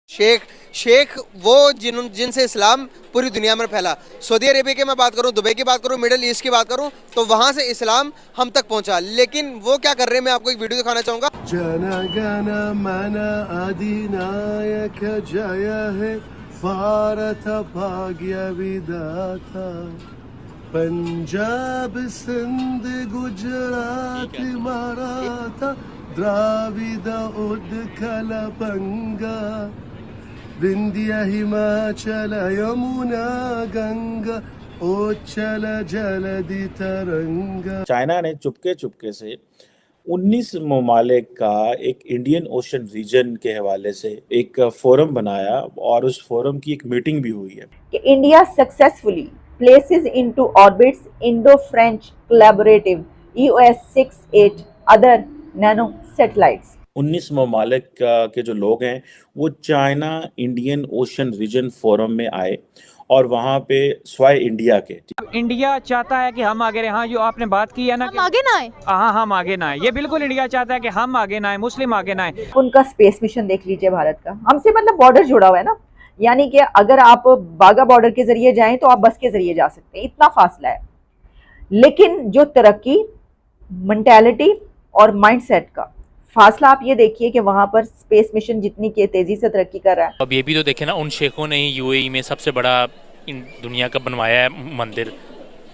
शेख शेख वो जिनसे इस्लाम पूरी दुनिया में फैला। सऊदी अरेबिया की मैं बात करूं, दुबई की बात करूं, मिडिल ईस्ट की बात करूं, तो वहां से इस्लाम हम तक पहुंचा। लेकिन वो क्या कर रहे हैं, मैं आपको एक वीडियो दिखाना चाहूंगा। जन गण मन अधिनायक जय हे भारत भाग्य विधाता पंजाब सिंध गुजरात मराठा द्राविड उत्कल बंगा विंध्य हिमाचल यमुना गंगा उच्चल जलधि तरंगा। चाइना ने चुपके चुपके से 19 ममालिक का एक इंडियन ओशन रीजन के हवाले से एक फोरम बनाया और उस फोरम की एक मीटिंग भी हुई है कि India successfully places into orbits Indo-French collaborative EOS-68 other nano satellites. 19 ममालिक के जो लोग हैं वो China Indian Ocean Region Forum में आए और वहाँ पे स्वाय इंडिया के इंडिया चाहता है कि हम आगे रहे। हाँ, जो आपने बात की है ना, हम आगे ना आए। हाँ, हम आगे ना आए। ये बिल्कुल इंडिया चाहता है कि हम आगे ना आए, मुस्लिम आगे ना आए। उनका स्पेस मिशन देख लीजिए भारत का, हमसे मतलब बॉर्डर जुड़ा हुआ है ना, यानी कि अगर आप बागा बॉर्डर के जरिए जाएं तो आप बस के जरिए जा सकते हैं, इतना फासला है। लेकिन जो तरक्की, मेंटालिटी और माइंडसेट का फासला आप ये देखिए कि वहां पर स्पेस मिशन जितनी के तेजी से तरक्की कर रहा है। अब ये भी तो देखे ना, उन शेखों ने ही यूएई में सबसे बड़ा इन दुनिया का बनवाया है मंदिर,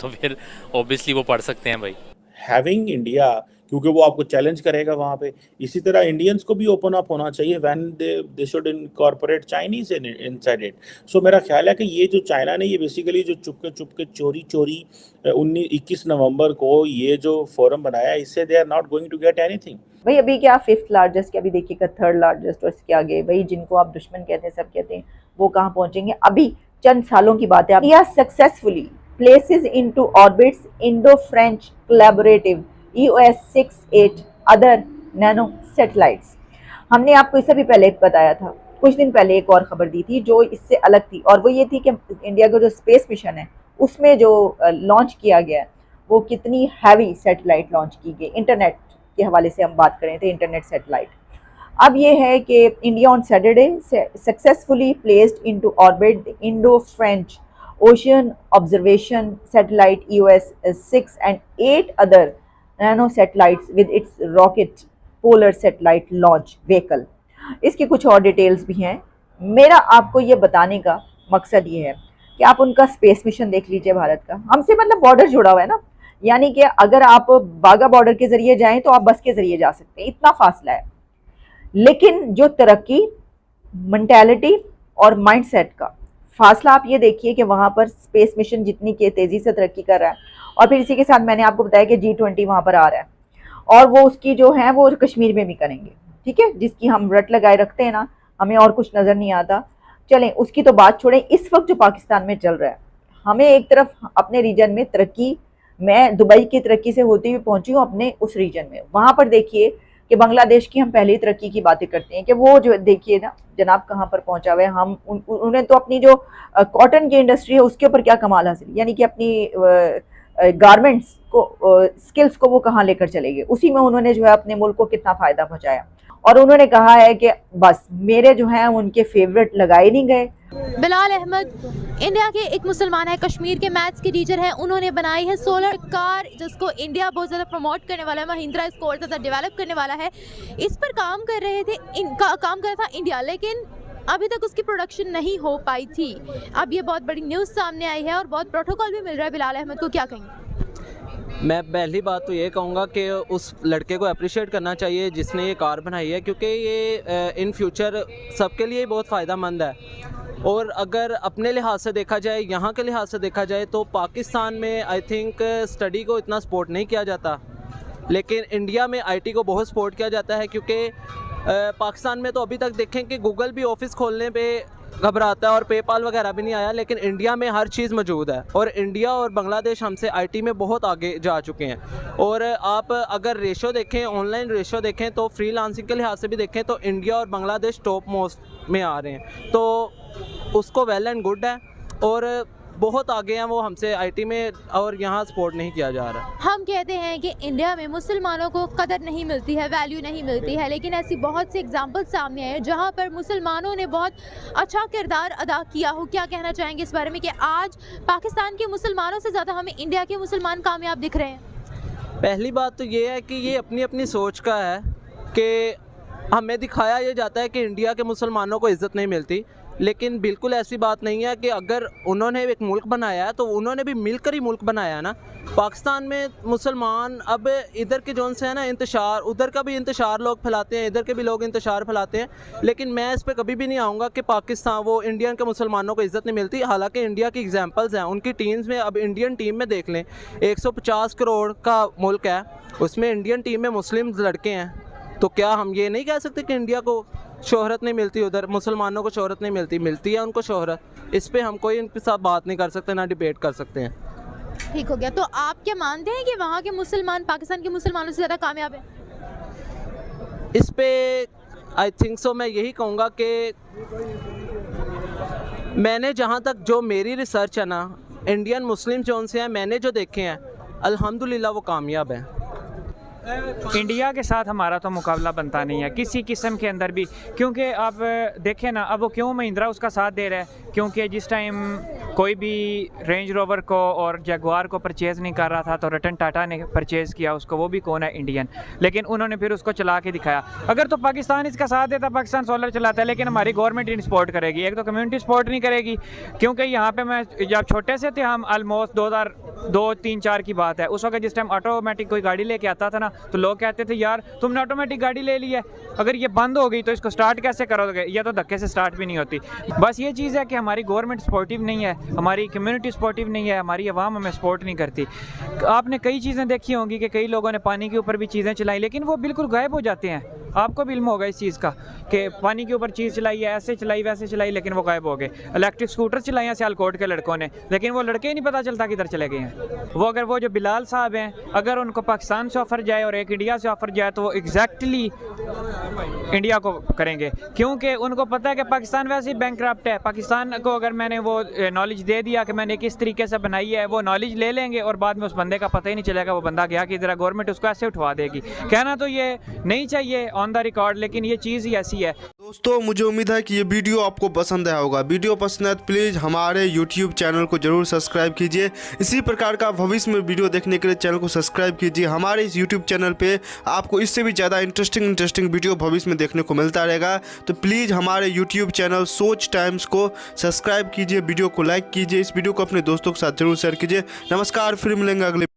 तो फिर ऑब्वियसली वो पढ़ सकते हैं भाई। हैविंग इंडिया, क्योंकि वो आपको चैलेंज करेगा वहाँ पे। इसी तरह इंडियंस को भी ओपन अप होना चाहिए when they should incorporate Chinese inside it. So मेरा ख्याल है कि ये जो चाइना ने ये बेसिकली जो चुपके चुपके चोरी 21 नवंबर को ये जो फोरम बनाया, इससे they are not going to get anything. भाई अभी क्या 5th लार्जेस्ट, क्या अभी देखिएगा 3rd लार्जेस्ट, और इसके आगे भाई जिनको आप दुश्मन कहते हैं, सब कहते हैं, वो कहाँ पहुंचेंगे। अभी चंद सालों की बात है। India successfully places into orbits Indo-French collaborative EOS-68 other nano satellites. हमने आपको इससे भी पहले बताया था, कुछ दिन पहले एक और खबर दी थी जो इससे अलग थी, और वो ये थी कि इंडिया का जो स्पेस मिशन है उसमें जो लॉन्च किया गया है वो कितनी हैवी सैटेलाइट लॉन्च की गई। इंटरनेट के हवाले से हम बात करें थे, इंटरनेट सैटेलाइट। अब ये है कि India on Saturday successfully placed into orbit the Indo French ocean observation satellite EOS-6 and 8 other nano satellites with its rocket polar satellite launch vehicle. इसकी कुछ और डिटेल्स भी हैं। मेरा आपको ये बताने का मकसद ये है कि आप उनका स्पेस मिशन देख लीजिए भारत का, हमसे मतलब बॉर्डर जुड़ा हुआ है ना, यानी कि अगर आप बागा बॉर्डर के जरिए जाएं तो आप बस के जरिए जा सकते हैं, इतना फासला है। लेकिन जो तरक्की, मेंटालिटी और माइंडसेट का फासला आप ये देखिए कि वहां पर स्पेस मिशन जितनी के तेजी से तरक्की कर रहा है। और फिर इसी के साथ मैंने आपको बताया कि G20 वहां पर आ रहा है, और वो उसकी जो है वो कश्मीर में भी करेंगे, ठीक है, जिसकी हम रट लगाए रखते हैं ना, हमें और कुछ नजर नहीं आता। चलें उसकी तो बात छोड़ें, इस वक्त जो पाकिस्तान में चल रहा है, हमें एक तरफ अपने रीजन में तरक्की, मैं दुबई की तरक्की से होती हुई पहुंची हूँ अपने उस रीजन में, वहां पर देखिए कि बांग्लादेश की हम पहले ही तरक्की की बातें करते हैं कि वो जो देखिए ना जनाब कहाँ पर पहुंचा हुआ है। हम उन्हें तो अपनी जो कॉटन की इंडस्ट्री है उसके ऊपर क्या कमाल हासिल, यानी कि अपनी गारमेंट्स को, स्किल्स को वो कहाँ लेकर चले गए, उसी में उन्होंने जो है अपने मुल्क को कितना फ़ायदा पहुँचाया। और उन्होंने कहा है कि बस मेरे जो हैं उनके फेवरेट लगाए नहीं गए। बिलाल अहमद इंडिया के एक मुसलमान है, कश्मीर के मैथ्स के टीचर हैं, उन्होंने बनाई है सोलर कार जिसको इंडिया बहुत ज़्यादा प्रमोट करने वाला है, महिंद्रा इसको और ज़्यादा डेवलप करने वाला है। इस पर काम कर रहे थे, काम कर रहा था इंडिया, लेकिन अभी तक उसकी प्रोडक्शन नहीं हो पाई थी। अब ये बहुत बड़ी न्यूज़ सामने आई है और बहुत प्रोटोकॉल भी मिल रहा है। बिलाल अहमद को क्या कहेंगे? मैं पहली बात तो ये कहूँगा कि उस लड़के को अप्रिशिएट करना चाहिए जिसने ये कार बनाई है, क्योंकि ये इन फ्यूचर सबके लिए बहुत फ़ायदेमंद है। और अगर अपने लिहाज से देखा जाए, यहाँ के लिहाज से देखा जाए, तो पाकिस्तान में आई थिंक स्टडी को इतना सपोर्ट नहीं किया जाता, लेकिन इंडिया में आईटी को बहुत सपोर्ट किया जाता है। क्योंकि पाकिस्तान में तो अभी तक देखें कि गूगल भी ऑफिस खोलने पे घबराता है और पेपाल वगैरह भी नहीं आया, लेकिन इंडिया में हर चीज़ मौजूद है। और इंडिया और बांग्लादेश हमसे आईटी में बहुत आगे जा चुके हैं। और आप अगर रेशो देखें, ऑनलाइन रेशो देखें, तो फ्रीलांसिंग के लिहाज से भी देखें तो इंडिया और बांग्लादेश टॉप मोस्ट में आ रहे हैं, तो उसको वेल एंड गुड है। और बहुत आगे हैं, वो हमसे आईटी में, और यहाँ सपोर्ट नहीं किया जा रहा। हम कहते हैं कि इंडिया में मुसलमानों को कदर नहीं मिलती है, वैल्यू नहीं मिलती है, लेकिन ऐसी बहुत सी एग्जांपल सामने आए हैं जहाँ पर मुसलमानों ने बहुत अच्छा किरदार अदा किया हो। क्या कहना चाहेंगे इस बारे में कि आज पाकिस्तान के मुसलमानों से ज़्यादा हमें इंडिया के मुसलमान कामयाब दिख रहे हैं? पहली बात तो ये है कि ये अपनी अपनी सोच का है कि हमें दिखाया ये जाता है कि इंडिया के मुसलमानों को इज़्ज़त नहीं मिलती, लेकिन बिल्कुल ऐसी बात नहीं है कि अगर उन्होंने एक मुल्क बनाया है तो उन्होंने भी मिलकर ही मुल्क बनाया है ना। पाकिस्तान में मुसलमान अब इधर के जोन से है ना इंतशार, उधर का भी इंतशार लोग फैलाते हैं, इधर के भी लोग इंतशार फैलाते हैं, लेकिन मैं इस पर कभी भी नहीं आऊँगा कि पाकिस्तान वो इंडियन के मुसलमानों को इज़्ज़त नहीं मिलती। हालांकि इंडिया की एग्जांपल्स हैं, उनकी टीम्स में, अब इंडियन टीम में देख लें, 150 करोड़ का मुल्क है, उसमें इंडियन टीम में मुस्लिम लड़के हैं, तो क्या हम ये नहीं कह सकते कि इंडिया को शोहरत नहीं मिलती, उधर मुसलमानों को शोहरत नहीं मिलती? मिलती है उनको शोहरत। इस पे हम कोई इनके साथ बात नहीं कर सकते, ना डिबेट कर सकते हैं। ठीक हो गया। तो आप क्या मानते हैं कि वहाँ के मुसलमान पाकिस्तान के मुसलमानों से ज़्यादा कामयाब हैं? इस पे आई थिंक सो मैं यही कहूँगा कि मैंने जहाँ तक जो मेरी रिसर्च है ना, इंडियन मुस्लिम जोन से हैं, मैंने जो देखे हैं अल्हम्दुलिल्लाह वो कामयाब हैं। इंडिया के साथ हमारा तो मुकाबला बनता नहीं है किसी किस्म के अंदर भी, क्योंकि आप देखें ना, अब वो क्यों महिंद्रा उसका साथ दे रहा है, क्योंकि जिस टाइम कोई भी रेंज रोवर को और जगुआर को परचेज़ नहीं कर रहा था तो रतन टाटा ने परचेज़ किया उसको, वो भी कौन है? इंडियन। लेकिन उन्होंने फिर उसको चला के दिखाया। अगर तो पाकिस्तान इसका साथ देता, पाकिस्तान सोलर चलाता है, लेकिन हमारी गवर्नमेंट इन सपोर्ट करेगी, एक तो कम्युनिटी सपोर्ट नहीं करेगी, क्योंकि यहाँ पे मैं जब छोटे से थे हम, ऑलमोस्ट 2002-3-4 की बात है, उस वक्त जिस टाइम ऑटोमेटिक कोई गाड़ी लेके आता था ना तो लोग कहते थे यार तुमने ऑटोमेटिक गाड़ी ले ली है, अगर ये बंद हो गई तो इसको स्टार्ट कैसे करोगे? ये तो धक्के से स्टार्ट भी नहीं होती। बस ये चीज़ है कि हमारी गवर्नमेंट सपोर्टिव नहीं है, हमारी कम्युनिटी सपोर्टिव नहीं है, हमारी आवाम हमें सपोर्ट नहीं करती। आपने कई चीज़ें देखी होंगी कि कई लोगों ने पानी के ऊपर भी चीज़ें चलाई, लेकिन वो बिल्कुल गायब हो जाते हैं। आपको भी इल्म होगा इस चीज़ का कि पानी के ऊपर चीज़ चलाई है, ऐसे चलाई वैसे चलाई, लेकिन वो गायब हो गए। इलेक्ट्रिक स्कूटर चलाई हैं सियालकोट के लड़कों ने, लेकिन वो लड़के ही नहीं पता चलता किधर चले गए हैं। वो अगर वो जो बिलाल साहब हैं, अगर उनको पाकिस्तान से ऑफ़र जाए और एक इंडिया से ऑफ़र जाए तो वो एग्जैक्टली इंडिया को करेंगे, क्योंकि उनको पता है कि पाकिस्तान वैसे ही बैंकक्रप्ट है। पाकिस्तान को अगर मैंने वो नॉलेज दे दिया कि मैंने किस तरीके से बनाई है, वो नॉलेज ले लेंगे और बाद में उस बंदे का पता ही नहीं चलेगा वो बंदा गया कि ज़रा गवर्नमेंट उसको ऐसे उठवा देगी। कहना तो ये नहीं चाहिए ऑन द रिकॉर्ड, लेकिन ये चीज़ ही ऐसी है। दोस्तों मुझे उम्मीद है कि ये वीडियो आपको पसंद आया होगा। वीडियो पसंद है तो प्लीज़ हमारे YouTube चैनल को जरूर सब्सक्राइब कीजिए। इसी प्रकार का भविष्य में वीडियो देखने के लिए चैनल को सब्सक्राइब कीजिए। हमारे इस YouTube चैनल पे आपको इससे भी ज़्यादा इंटरेस्टिंग वीडियो भविष्य में देखने को मिलता रहेगा। तो प्लीज़ हमारे YouTube चैनल सोच टाइम्स को सब्सक्राइब कीजिए, वीडियो को लाइक कीजिए, इस वीडियो को अपने दोस्तों के साथ जरूर शेयर कीजिए। नमस्कार, फिर मिलेंगे अगले